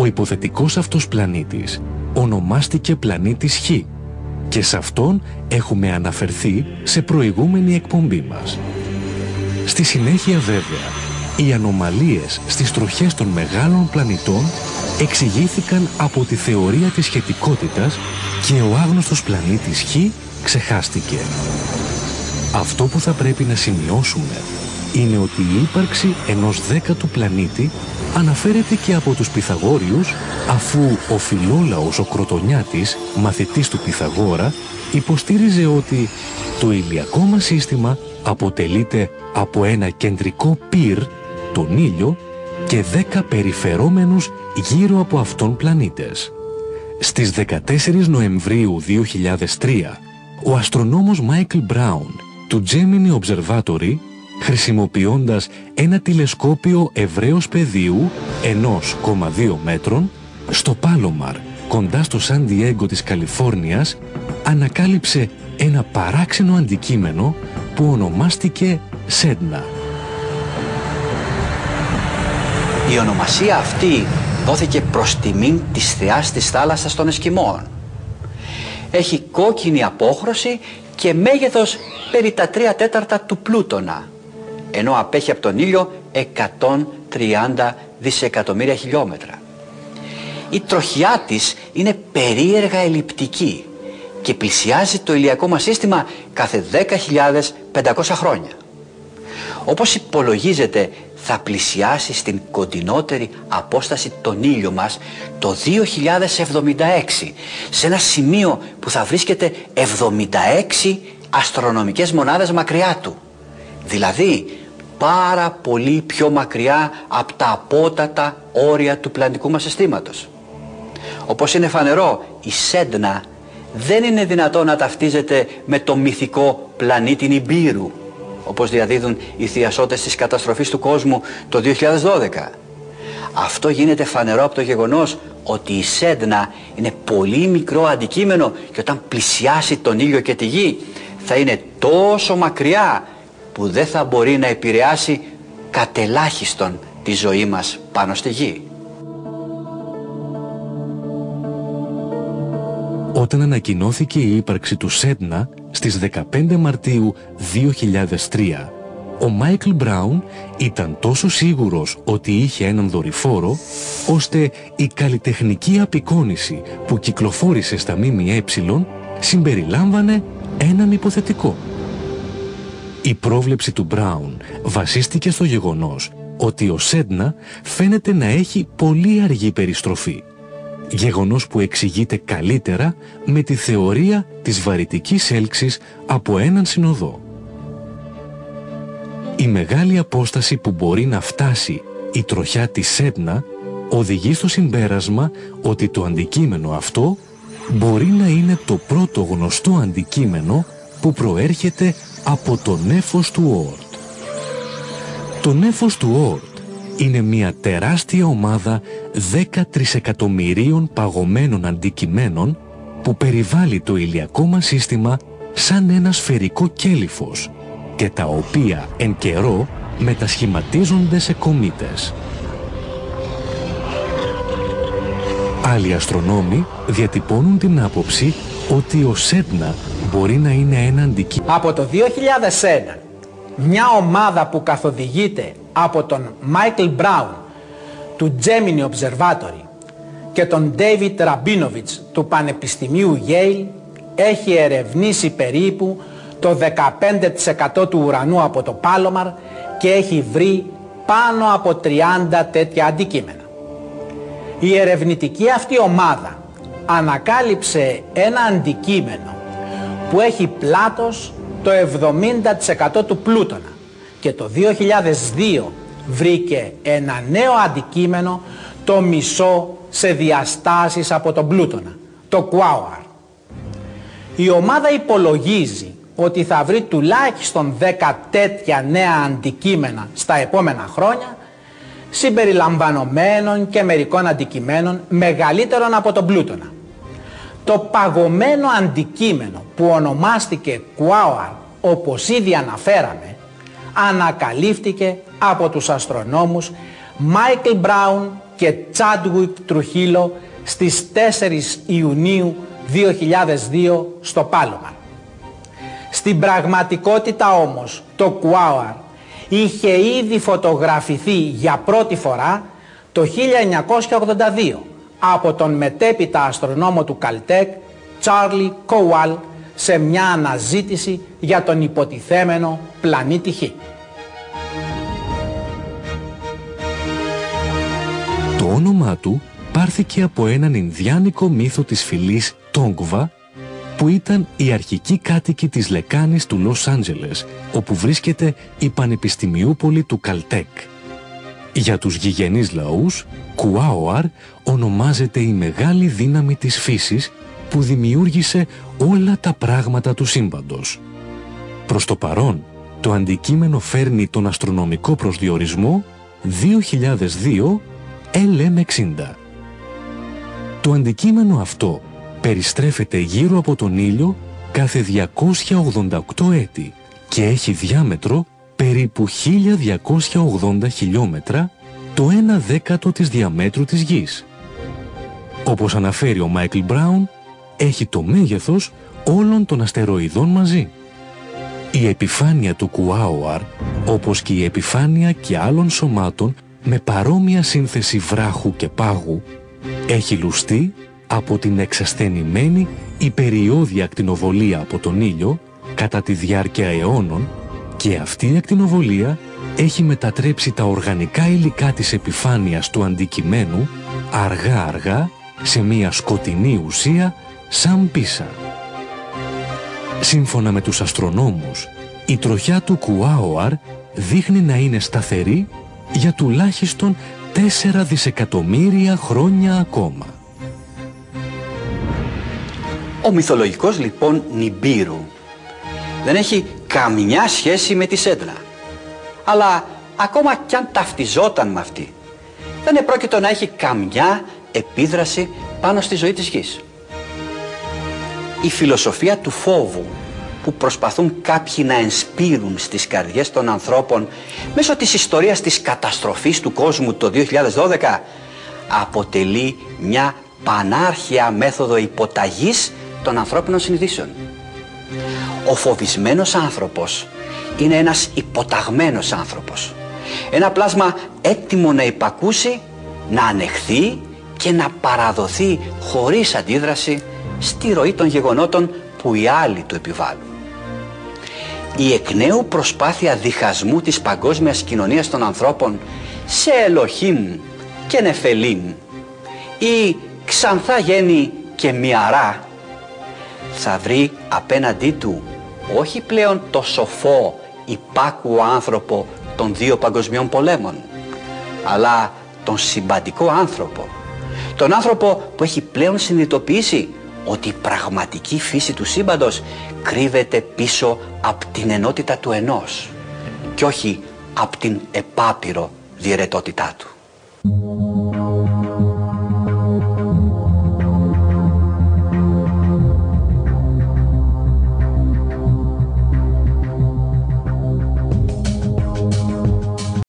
υποθετικός αυτός πλανήτης ονομάστηκε πλανήτης Χ και σε αυτόν έχουμε αναφερθεί σε προηγούμενη εκπομπή μας. Στη συνέχεια βέβαια, οι ανομαλίες στις τροχές των μεγάλων πλανητών εξηγήθηκαν από τη θεωρία της σχετικότητας και ο άγνωστος πλανήτης Χ ξεχάστηκε. Αυτό που θα πρέπει να σημειώσουμε είναι ότι η ύπαρξη ενός 10ου πλανήτη αναφέρεται και από τους Πυθαγόριους, αφού ο Φιλόλαος ο Κροτονιάτης, μαθητής του Πυθαγόρα, υποστήριζε ότι το ηλιακό μας σύστημα αποτελείται από ένα κεντρικό πυρ, τον ήλιο, και 10 περιφερόμενους γύρω από αυτόν πλανήτες. Στις 14 Νοεμβρίου 2003, ο αστρονόμος Μάικλ Μπράουν του Gemini Observatory, χρησιμοποιώντας ένα τηλεσκόπιο ευρέως πεδίου 1,2 μέτρων, στο Πάλομαρ, κοντά στο Σαν Διέγκο της Καλιφόρνιας, ανακάλυψε ένα παράξενο αντικείμενο που ονομάστηκε Σέντνα. Η ονομασία αυτή δόθηκε προς τιμήν της θεάς της θάλασσας των Εσκιμώων. Έχει κόκκινη απόχρωση και μέγεθος περί τα 3/4 του Πλούτονα, ενώ απέχει από τον ήλιο 130 δισεκατομμύρια χιλιόμετρα. Η τροχιά της είναι περίεργα ελλειπτική και πλησιάζει το ηλιακό μας σύστημα κάθε 10.500 χρόνια. Όπως υπολογίζεται, θα πλησιάσει στην κοντινότερη απόσταση τον ήλιο μας το 2076, σε ένα σημείο που θα βρίσκεται 76 αστρονομικές μονάδες μακριά του. Δηλαδή πάρα πολύ πιο μακριά από τα απότατα όρια του πλανητικού μας συστήματος. Όπως είναι φανερό, η Σέντνα δεν είναι δυνατόν να ταυτίζεται με το μυθικό πλανήτη Νιμπήρου, όπως διαδίδουν οι θειασότες της καταστροφής του κόσμου το 2012. Αυτό γίνεται φανερό από το γεγονός ότι η Σέντνα είναι πολύ μικρό αντικείμενο και όταν πλησιάσει τον ήλιο και τη γη θα είναι τόσο μακριά που δεν θα μπορεί να επηρεάσει κατελάχιστον τη ζωή μας πάνω στη γη. Όταν ανακοινώθηκε η ύπαρξη του Σέντνα στις 15 Μαρτίου 2003, ο Μάικλ Μπράουν ήταν τόσο σίγουρος ότι είχε έναν δορυφόρο, ώστε η καλλιτεχνική απεικόνιση που κυκλοφόρησε στα ΜΜΕ συμπεριλάμβανε έναν υποθετικό. Η πρόβλεψη του Μπράουν βασίστηκε στο γεγονός ότι ο Σέντνα φαίνεται να έχει πολύ αργή περιστροφή, γεγονός που εξηγείται καλύτερα με τη θεωρία της βαρυτικής έλξης από έναν συνοδό. Η μεγάλη απόσταση που μπορεί να φτάσει η τροχιά της Σέντνα οδηγεί στο συμπέρασμα ότι το αντικείμενο αυτό μπορεί να είναι το πρώτο γνωστό αντικείμενο που προέρχεται από το νέφος του Οόρτ. Το νέφος του Οόρτ είναι μια τεράστια ομάδα 10 τρισεκατομμυρίων παγωμένων αντικειμένων που περιβάλλει το ηλιακό μας σύστημα σαν ένα σφαιρικό κέλυφος και τα οποία εν καιρό μετασχηματίζονται σε κομήτες. Άλλοι αστρονόμοι διατυπώνουν την άποψη ότι ο Σέντνα μπορεί να είναι ένα αντικείμενο. Από το 2001, μια ομάδα που καθοδηγείται από τον Michael Brown του Gemini Observatory και τον David Rabinowitz του Πανεπιστημίου Yale έχει ερευνήσει περίπου το 15% του ουρανού από το Πάλομαρ και έχει βρει πάνω από 30 τέτοια αντικείμενα. Η ερευνητική αυτή ομάδα ανακάλυψε ένα αντικείμενο που έχει πλάτος το 70% του Πλούτονα και το 2002 βρήκε ένα νέο αντικείμενο το μισό σε διαστάσεις από τον Πλούτονα, το Κουάουαρ. Η ομάδα υπολογίζει ότι θα βρει τουλάχιστον 10 τέτοια νέα αντικείμενα στα επόμενα χρόνια, συμπεριλαμβανομένων και μερικών αντικειμένων μεγαλύτερων από τον Πλούτονα. Το παγωμένο αντικείμενο που ονομάστηκε Κουάουαρ, όπως ήδη αναφέραμε, ανακαλύφθηκε από τους αστρονόμους Μάικλ Μπράουν και Τσάντουικ Τρουχίλο στις 4 Ιουνίου 2002 στο Πάλομαρ. Στην πραγματικότητα όμως το Κουάουαρ είχε ήδη φωτογραφηθεί για πρώτη φορά το 1982 από τον μετέπειτα αστρονόμο του Καλτέκ Τσάρλι Κόουαλ σε μια αναζήτηση για τον υποτιθέμενο πλανήτη Χ. Το όνομά του πάρθηκε από έναν Ινδιάνικο μύθο της φυλής Τόγκβα, που ήταν οι αρχικοί κάτοικοι της λεκάνης του Λος Άντζελες, όπου βρίσκεται η πανεπιστημιούπολη του Καλτέκ. Για τους γηγενείς λαούς, Κουάουαρ ονομάζεται η μεγάλη δύναμη της φύσης που δημιούργησε όλα τα πράγματα του σύμπαντος. Προς το παρόν, το αντικείμενο φέρνει τον αστρονομικό προσδιορισμό 2002 LM60. Το αντικείμενο αυτό περιστρέφεται γύρω από τον ήλιο κάθε 288 έτη και έχει διάμετρο περίπου 1280 χιλιόμετρα, το 1/10 της διαμέτρου της Γης. Όπως αναφέρει ο Μάικλ Μπράουν, έχει το μέγεθος όλων των αστεροειδών μαζί. Η επιφάνεια του Κουάουαρ, όπως και η επιφάνεια και άλλων σωμάτων με παρόμοια σύνθεση βράχου και πάγου, έχει λουστεί από την εξασθενημένη υπεριώδια ακτινοβολία από τον ήλιο κατά τη διάρκεια αιώνων, και αυτή η ακτινοβολία έχει μετατρέψει τα οργανικά υλικά της επιφάνειας του αντικειμένου αργά-αργά σε μια σκοτεινή ουσία σαν πίσα. Σύμφωνα με τους αστρονόμους, η τροχιά του Κουάουαρ δείχνει να είναι σταθερή για τουλάχιστον 4 δισεκατομμύρια χρόνια ακόμα. Ο μυθολογικός λοιπόν Νιμπίρου δεν έχει καμιά σχέση με τη Σέντρα. Αλλά ακόμα κι αν ταυτιζόταν με αυτή, δεν επρόκειτο να έχει καμιά επίδραση πάνω στη ζωή της Γης. Η φιλοσοφία του φόβου που προσπαθούν κάποιοι να ενσπείρουν στις καρδιές των ανθρώπων μέσω της ιστορίας της καταστροφής του κόσμου το 2012 αποτελεί μια πανάρχαια μέθοδο υποταγής των ανθρώπινων συνειδήσεων. Ο φοβισμένος άνθρωπος είναι ένας υποταγμένος άνθρωπος. Ένα πλάσμα έτοιμο να υπακούσει, να ανεχθεί και να παραδοθεί χωρίς αντίδραση στη ροή των γεγονότων που οι άλλοι του επιβάλλουν. Η εκ νέου προσπάθεια διχασμού της παγκόσμιας κοινωνίας των ανθρώπων σε Ελοχήμ και Νεφελήμ ή ξανθά γέννη και μιαρά θα βρει απέναντί του όχι πλέον το σοφό υπάκουο άνθρωπο των 2 παγκοσμιών πολέμων, αλλά τον συμπαντικό άνθρωπο, τον άνθρωπο που έχει πλέον συνειδητοποιήσει ότι η πραγματική φύση του σύμπαντος κρύβεται πίσω από την ενότητα του ενός και όχι από την επάπειρο διαιρετότητά του.